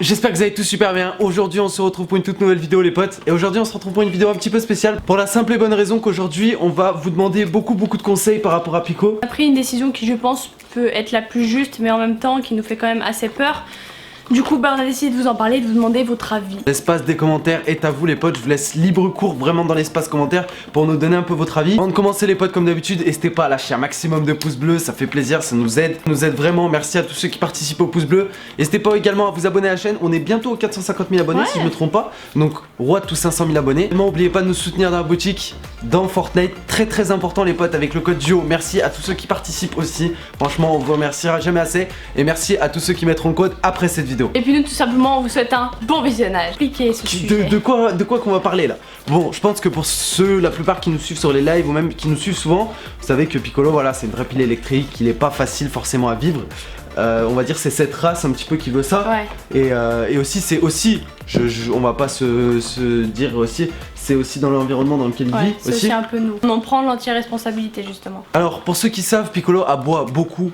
J'espère que vous allez tous super bien. Aujourd'hui on se retrouve pour une toute nouvelle vidéo les potes. Et aujourd'hui on se retrouve pour une vidéo un petit peu spéciale, pour la simple et bonne raison qu'aujourd'hui on va vous demander beaucoup de conseils par rapport à Pico. On a pris une décision qui je pense peut être la plus juste, mais en même temps qui nous fait quand même assez peur. Du coup on a décidé de vous en parler, de vous demander votre avis. L'espace des commentaires est à vous les potes, je vous laisse libre cours vraiment dans l'espace commentaires pour nous donner un peu votre avis. Avant de commencer les potes, comme d'habitude, n'hésitez pas à lâcher un maximum de pouces bleus, ça fait plaisir, ça nous aide vraiment. Merci à tous ceux qui participent au pouce bleu. N'hésitez pas également à vous abonner à la chaîne, on est bientôt aux 450 000 abonnés si je me trompe pas. Donc roi de tous 500 000 abonnés. N'oubliez pas de nous soutenir dans la boutique, dans Fortnite, très important les potes avec le code DUO. Merci à tous ceux qui participent aussi, franchement on vous remerciera jamais assez. Et merci à tous ceux qui mettront le code après cette vidéo. Et puis nous tout simplement on vous souhaite un bon visionnage. Cliquez ce sujet. De quoi qu'on va parler là? Bon, je pense que pour ceux, la plupart qui nous suivent sur les lives ou même qui nous suivent souvent, vous savez que Piccolo, voilà, c'est une vraie pile électrique, il est pas facile forcément à vivre. On va dire c'est cette race un petit peu qui veut ça. Ouais. Et aussi c'est aussi, on va pas se dire aussi, c'est aussi dans l'environnement dans lequel il vit c'est aussi un peu nous. On en prend l'entière responsabilité justement. Alors pour ceux qui savent, Piccolo aboie beaucoup.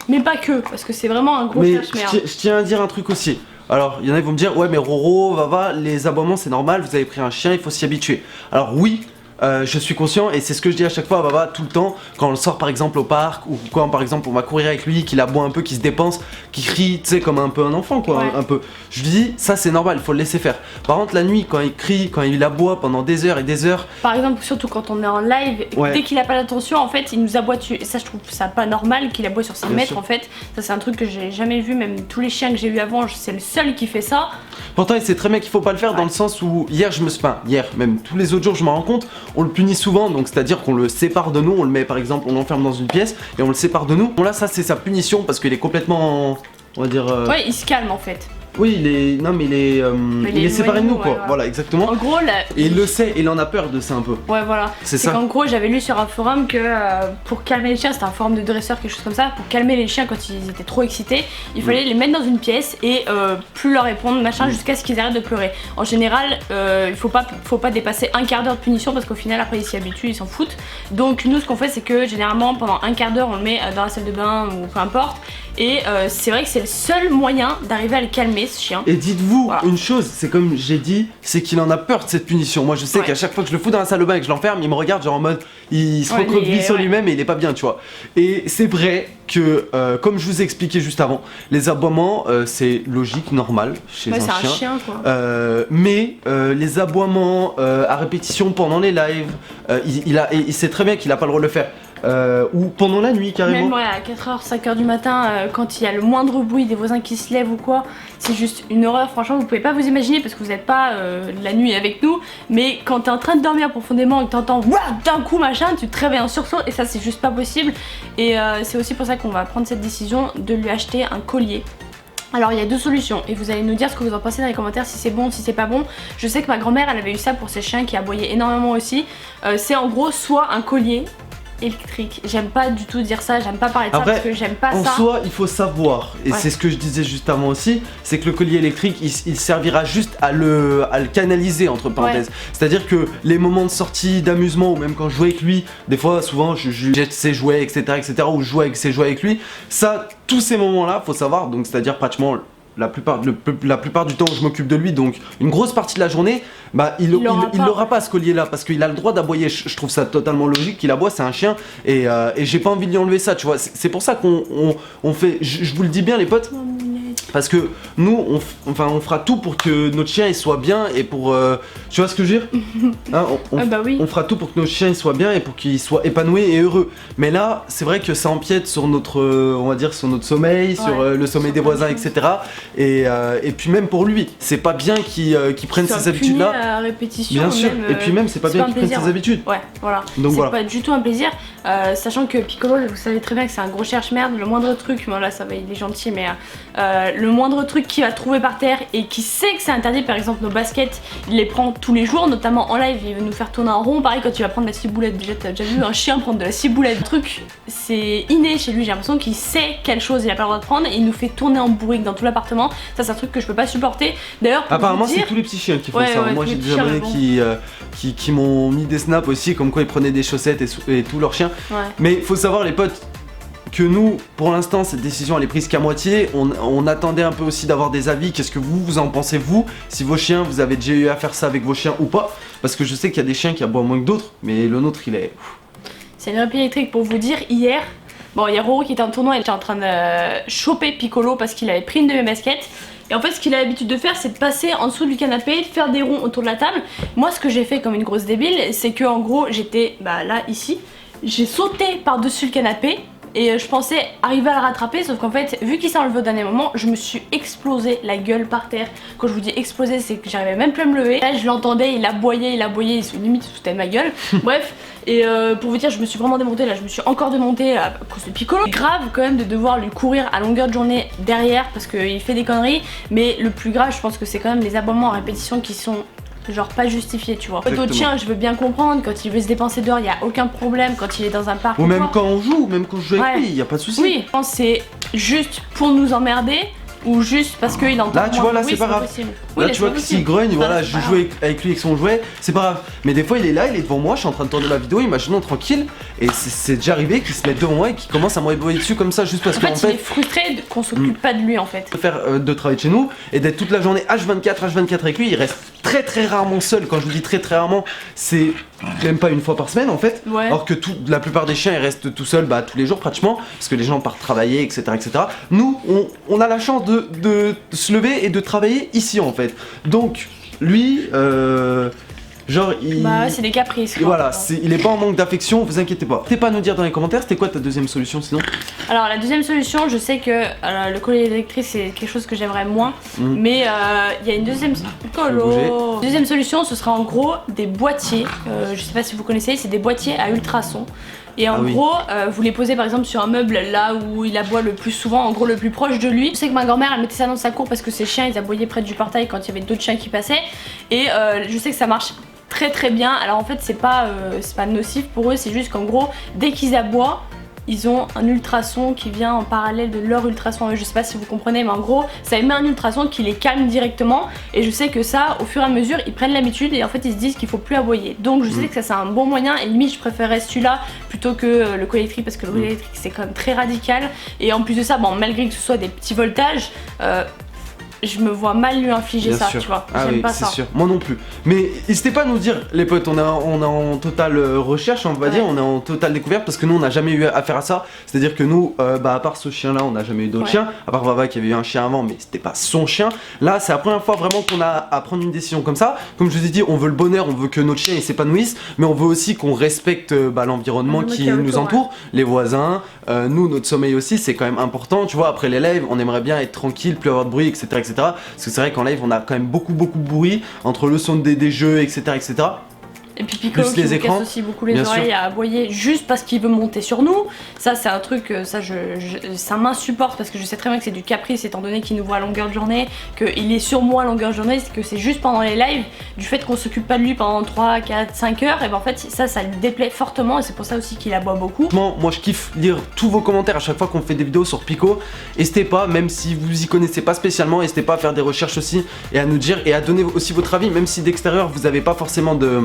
Mais pas que, parce que c'est vraiment un gros cache-merde. Je tiens à dire un truc aussi. Alors, il y en a qui vont me dire, ouais mais Roro, Vava, les aboiements c'est normal, vous avez pris un chien, il faut s'y habituer. Alors oui, je suis conscient et c'est ce que je dis à chaque fois à Vava tout le temps quand on le sort par exemple au parc ou quand par exemple on va courir avec lui, qu'il aboie un peu, qu'il se dépense, qu'il crie, tu sais, comme un peu un enfant quoi, un peu. Je lui dis, ça c'est normal, il faut le laisser faire. Par contre la nuit quand il crie, quand il aboie pendant des heures et des heures. Par exemple surtout quand on est en live, dès qu'il a pas l'attention en fait il nous aboie dessus. Et ça je trouve ça pas normal qu'il aboie sur ses maîtres en fait. Ça c'est un truc que j'ai jamais vu, même tous les chiens que j'ai eu avant, c'est le seul qui fait ça. Pourtant il sait très bien qu'il faut pas le faire dans le sens où hier même tous les autres jours je m'en rends compte, on le punit souvent, donc c'est à dire qu'on le sépare de nous, on le met par exemple, on l'enferme dans une pièce et on le sépare de nous. Bon là ça c'est sa punition parce qu'il est complètement, on va dire... Ouais il se calme en fait. Oui, il est séparé de nous quoi, voilà exactement. En gros là... Et il le sait, il en a peur de ça un peu. Ouais voilà, c'est ça. Qu'en gros j'avais lu sur un forum que pour calmer les chiens, c'était un forum de dresseurs, quelque chose comme ça, pour calmer les chiens quand ils étaient trop excités, il fallait les mettre dans une pièce et plus leur répondre machin jusqu'à ce qu'ils arrêtent de pleurer. En général il faut pas dépasser un quart d'heure de punition parce qu'au final après ils s'y habituent, ils s'en foutent. Donc nous ce qu'on fait c'est que généralement pendant un quart d'heure on le met dans la salle de bain ou peu importe. Et c'est vrai que c'est le seul moyen d'arriver à le calmer ce chien. Et dites-vous une chose, c'est comme j'ai dit, c'est qu'il en a peur de cette punition. Moi je sais qu'à chaque fois que je le fous dans la salle de bain et que je l'enferme, il me regarde genre en mode, il se recroqueville sur lui-même et il est pas bien tu vois. Et c'est vrai que comme je vous ai expliqué juste avant, les aboiements c'est logique, normal chez un chien. C'est un chien quoi. Mais les aboiements à répétition pendant les lives, il sait très bien qu'il a pas le droit de le faire. Ou pendant la nuit carrément. Même à 4h, 5h du matin, quand il y a le moindre bruit des voisins qui se lèvent ou quoi, c'est juste une horreur, franchement vous pouvez pas vous imaginer parce que vous n'êtes pas la nuit avec nous, mais quand t'es en train de dormir profondément et que t'entends d'un coup machin, tu te réveilles en sursaut et ça c'est juste pas possible. Et c'est aussi pour ça qu'on va prendre cette décision de lui acheter un collier. Alors il y a deux solutions et vous allez nous dire ce que vous en pensez dans les commentaires, si c'est bon, si c'est pas bon. Je sais que ma grand-mère elle avait eu ça pour ses chiens qui aboyaient énormément aussi. C'est en gros soit un collier électrique, j'aime pas du tout dire ça, j'aime pas parler de ça parce que j'aime pas ça. En soi il faut savoir, et c'est ce que je disais juste avant aussi, c'est que le collier électrique il servira juste à le canaliser entre parenthèses. C'est à dire que les moments de sortie, d'amusement ou même quand je joue avec lui, des fois souvent je jette ses jouets etc ou je joue avec ses jouets avec lui, ça tous ces moments là faut savoir, donc c'est à dire pratiquement la plupart du temps où je m'occupe de lui, donc une grosse partie de la journée, bah il n'aura pas ce collier là parce qu'il a le droit d'aboyer. Je trouve ça totalement logique qu'il aboie, c'est un chien et j'ai pas envie de lui enlever ça, tu vois. C'est pour ça qu'on fait, je vous le dis bien les potes, parce que nous on fera tout pour que notre chien il soit bien et pour tu vois ce que je veux dire hein, on fera tout pour que notre chien il soit bien et pour qu'il soit épanoui et heureux. Mais là c'est vrai que ça empiète sur notre on va dire sur notre sommeil, sur le sommeil des voisins etc. Et puis même pour lui c'est pas bien qu'il prenne ces habitudes là à répétition, bien sûr, et puis même c'est pas bien qu'il prenne ses habitudes. Ouais voilà, donc c'est pas du tout un plaisir, sachant que Piccolo vous savez très bien que c'est un gros cherche-merde, le moindre truc, bon là ça va, il est gentil mais le moindre truc qu'il va trouver par terre et qui sait que c'est interdit, par exemple nos baskets, il les prend tous les jours, notamment en live, il va nous faire tourner en rond, pareil quand il va prendre la ciboulette, déjà t'as déjà vu un chien prendre de la ciboulette, le truc c'est inné chez lui, j'ai l'impression qu'il sait quelle chose il a pas le droit de prendre et il nous fait tourner en bourrique dans tout l'appartement, ça c'est un truc que je peux pas supporter. D'ailleurs apparemment c'est tous les petits chiens qui font ça, moi j'ai des abonnés qui m'ont mis des snaps aussi comme quoi ils prenaient des chaussettes et tout leurs chiens, mais faut savoir les potes, que nous, pour l'instant, cette décision elle est prise qu'à moitié. On attendait un peu aussi d'avoir des avis. Qu'est-ce que vous en pensez, vous? Si vos chiens, vous avez déjà eu à faire ça avec vos chiens ou pas? Parce que je sais qu'il y a des chiens qui aboient moins que d'autres, mais le nôtre, il est... C'est une répit électrique pour vous dire, hier, bon, il y a Roro qui était en tournoi, il était en train de choper Piccolo parce qu'il avait pris une de mes baskets. Et en fait, ce qu'il a l'habitude de faire, c'est de passer en dessous du canapé, de faire des ronds autour de la table. Moi, ce que j'ai fait comme une grosse débile, c'est que en gros, j'étais là, ici, j'ai sauté par-dessus le canapé. Et je pensais arriver à le rattraper, sauf qu'en fait, vu qu'il s'est enlevé au dernier moment, je me suis explosé la gueule par terre. Quand je vous dis exploser, c'est que j'arrivais même plus à me lever. Là, je l'entendais, il aboyait, limite se foutait de ma gueule. Bref, et pour vous dire, je me suis vraiment démontée, là, je me suis encore démontée à cause de Piccolo. Grave quand même de devoir lui courir à longueur de journée derrière parce qu'il fait des conneries. Mais le plus grave, je pense que c'est quand même les aboiements en répétition qui sont... genre pas justifié, tu vois. D'autres chiens, je veux bien comprendre, quand il veut se dépenser dehors, il y a aucun problème, quand il est dans un parc ou même quand on joue, même quand je joue avec lui, il y a pas de souci. Oui, je pense que c'est juste pour nous emmerder ou juste parce qu'il entend. Là tu vois, là c'est pas grave. Là tu vois que s'il grogne, voilà, je joue avec lui avec son jouet, c'est pas grave. Mais des fois il est là, il est devant moi, je suis en train de tourner ma vidéo, imaginons tranquille, et c'est déjà arrivé qu'il se mette devant moi et qu'il commence à m'envoyer dessus comme ça juste parce qu'en fait il est frustré qu'on s'occupe pas de lui en fait. Faire de travail de chez nous et d'être toute la journée H24 avec lui, il reste très rarement seul. Quand je vous dis très rarement, c'est même pas une fois par semaine en fait. Ouais. Alors que la plupart des chiens ils restent tout seuls tous les jours pratiquement, parce que les gens partent travailler, etc. Nous on a la chance de se lever et de travailler ici en fait. Donc lui genre il... c'est des caprices quoi. Voilà, il est pas en manque d'affection, vous inquiétez pas. N'hésitez pas à nous dire dans les commentaires, c'était quoi ta deuxième solution sinon? Alors la deuxième solution, je sais que le collier électrique c'est quelque chose que j'aimerais moins, mais il y a une deuxième solution, ce sera en gros des boîtiers, je sais pas si vous connaissez, c'est des boîtiers à ultrasons. Et en gros, vous les posez par exemple sur un meuble là où il aboie le plus souvent, en gros le plus proche de lui. Je sais que ma grand-mère elle mettait ça dans sa cour parce que ses chiens ils aboyaient près du portail quand il y avait d'autres chiens qui passaient. Et je sais que ça marche très bien. Alors en fait c'est pas nocif pour eux, c'est juste qu'en gros dès qu'ils aboient, ils ont un ultrason qui vient en parallèle de leur ultrason. Je sais pas si vous comprenez, mais en gros ça émet un ultrason qui les calme directement. Et je sais que ça, au fur et à mesure, ils prennent l'habitude et en fait ils se disent qu'il faut plus aboyer. Donc je sais que ça c'est un bon moyen et limite je préférerais celui-là plutôt que le collier électrique parce que le collier électrique c'est quand même très radical. Et en plus de ça, bon, malgré que ce soit des petits voltages, je me vois mal lui infliger ça, tu vois. J'aime pas ça. C'est sûr, moi non plus. Mais n'hésitez pas à nous dire, les potes, on est en totale recherche, on va dire, on est en totale découverte parce que nous on n'a jamais eu affaire à ça. C'est-à-dire que nous, à part ce chien là, on n'a jamais eu d'autres chiens, à part Vava qui avait eu un chien avant, mais c'était pas son chien. Là, c'est la première fois vraiment qu'on a à prendre une décision comme ça. Comme je vous ai dit, on veut le bonheur, on veut que notre chien il s'épanouisse, mais on veut aussi qu'on respecte l'environnement qui nous entoure, les voisins, nous, notre sommeil aussi, c'est quand même important. Tu vois, après les lives, on aimerait bien être tranquille, plus avoir de bruit, etc. Parce que c'est vrai qu'en live on a quand même beaucoup de bruit entre le son des jeux, etc. Et puis Piccolo qui nous casse aussi beaucoup les oreilles à aboyer juste parce qu'il veut monter sur nous. Ça c'est un truc, ça m'insupporte parce que je sais très bien que c'est du caprice étant donné qu'il nous voit à longueur de journée, qu'il est sur moi à longueur de journée, c'est que c'est juste pendant les lives, du fait qu'on s'occupe pas de lui pendant 3, 4, 5 heures, et ben en fait ça lui déplaît fortement et c'est pour ça aussi qu'il aboie beaucoup. Moi je kiffe lire tous vos commentaires à chaque fois qu'on fait des vidéos sur Pico. N'hésitez pas, même si vous y connaissez pas spécialement, n'hésitez pas à faire des recherches aussi et à nous dire et à donner aussi votre avis, même si d'extérieur vous avez pas forcément de...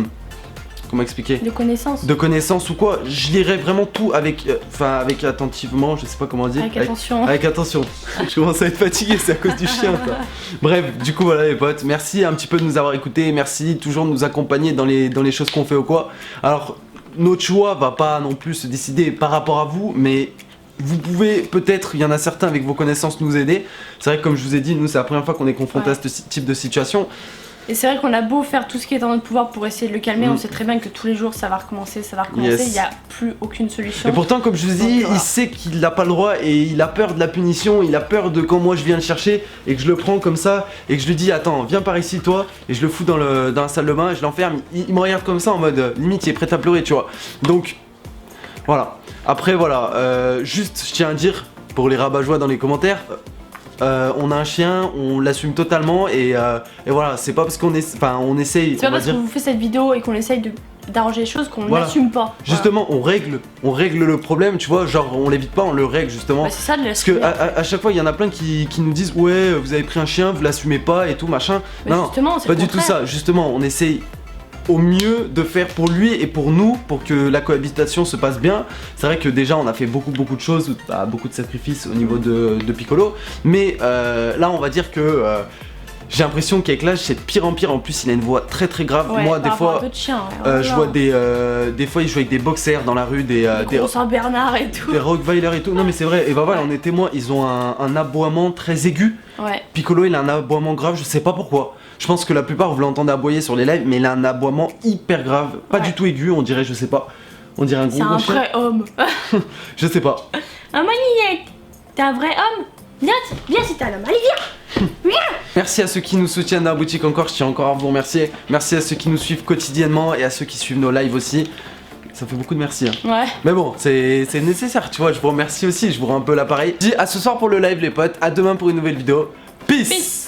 Comment expliquer? De connaissances ou quoi. Je lirai vraiment tout avec attentivement, je sais pas comment dire. Avec attention. Avec attention. Je commence à être fatigué, c'est à cause du chien quoi. Bref, du coup voilà les potes, merci un petit peu de nous avoir écoutés, merci toujours de nous accompagner dans les choses qu'on fait ou quoi. Alors notre choix va pas non plus se décider par rapport à vous, mais vous pouvez peut-être, il y en a certains avec vos connaissances nous aider. C'est vrai que comme je vous ai dit, nous c'est la première fois qu'on est confronté à ce type de situation. Et c'est vrai qu'on a beau faire tout ce qui est en notre pouvoir pour essayer de le calmer, on sait très bien que tous les jours ça va recommencer, il n'y a plus aucune solution. Et pourtant comme je vous dis, il sait qu'il n'a pas le droit et il a peur de la punition, il a peur de quand moi je viens le chercher et que je le prends comme ça et que je lui dis attends viens par ici toi, et je le fous dans la salle de bain et je l'enferme, il me regarde comme ça en mode limite il est prêt à pleurer tu vois. Donc voilà, après voilà, juste je tiens à dire pour les rabat-joie dans les commentaires, on a un chien, on l'assume totalement et voilà, c'est pas parce qu'on essaye. C'est pas parce qu'on vous fait cette vidéo et qu'on essaye d'arranger les choses qu'on l'assume pas. Justement, on règle le problème, tu vois, genre on l'évite pas, on le règle justement. C'est ça de l'assumer. Parce que à chaque fois, il y en a plein qui nous disent ouais, vous avez pris un chien, vous l'assumez pas et tout machin. Non, justement, pas du tout ça. Justement, on essaye au mieux de faire pour lui et pour nous, pour que la cohabitation se passe bien. C'est vrai que déjà on a fait beaucoup de choses, beaucoup de sacrifices au niveau de Piccolo, mais là on va dire que j'ai l'impression qu'avec l'âge c'est de pire en pire. En plus il a une voix très grave. Ouais, moi des fois je vois des fois il joue avec des boxers dans la rue, des gros Saint-Bernard et tout, des Rottweiler et tout. Non mais c'est vrai, et bah voilà, on est témoins, ils ont un aboiement très aigu. Piccolo il a un aboiement grave, je sais pas pourquoi. Je pense que la plupart vous l'entendez aboyer sur les lives, mais il a un aboiement hyper grave, pas du tout aigu, on dirait, je sais pas, on dirait un gros chien. C'est un vrai homme. Je sais pas. Ah Maninette, t'es un vrai homme. Viens si t'es un homme, allez viens. Merci à ceux qui nous soutiennent dans la boutique encore, je tiens encore à vous remercier. Merci à ceux qui nous suivent quotidiennement et à ceux qui suivent nos lives aussi. Ça fait beaucoup de merci. Ouais. Mais bon, c'est nécessaire, tu vois, je vous remercie aussi, je vous rends un peu l'appareil. Je dis à ce soir pour le live les potes, à demain pour une nouvelle vidéo. Peace.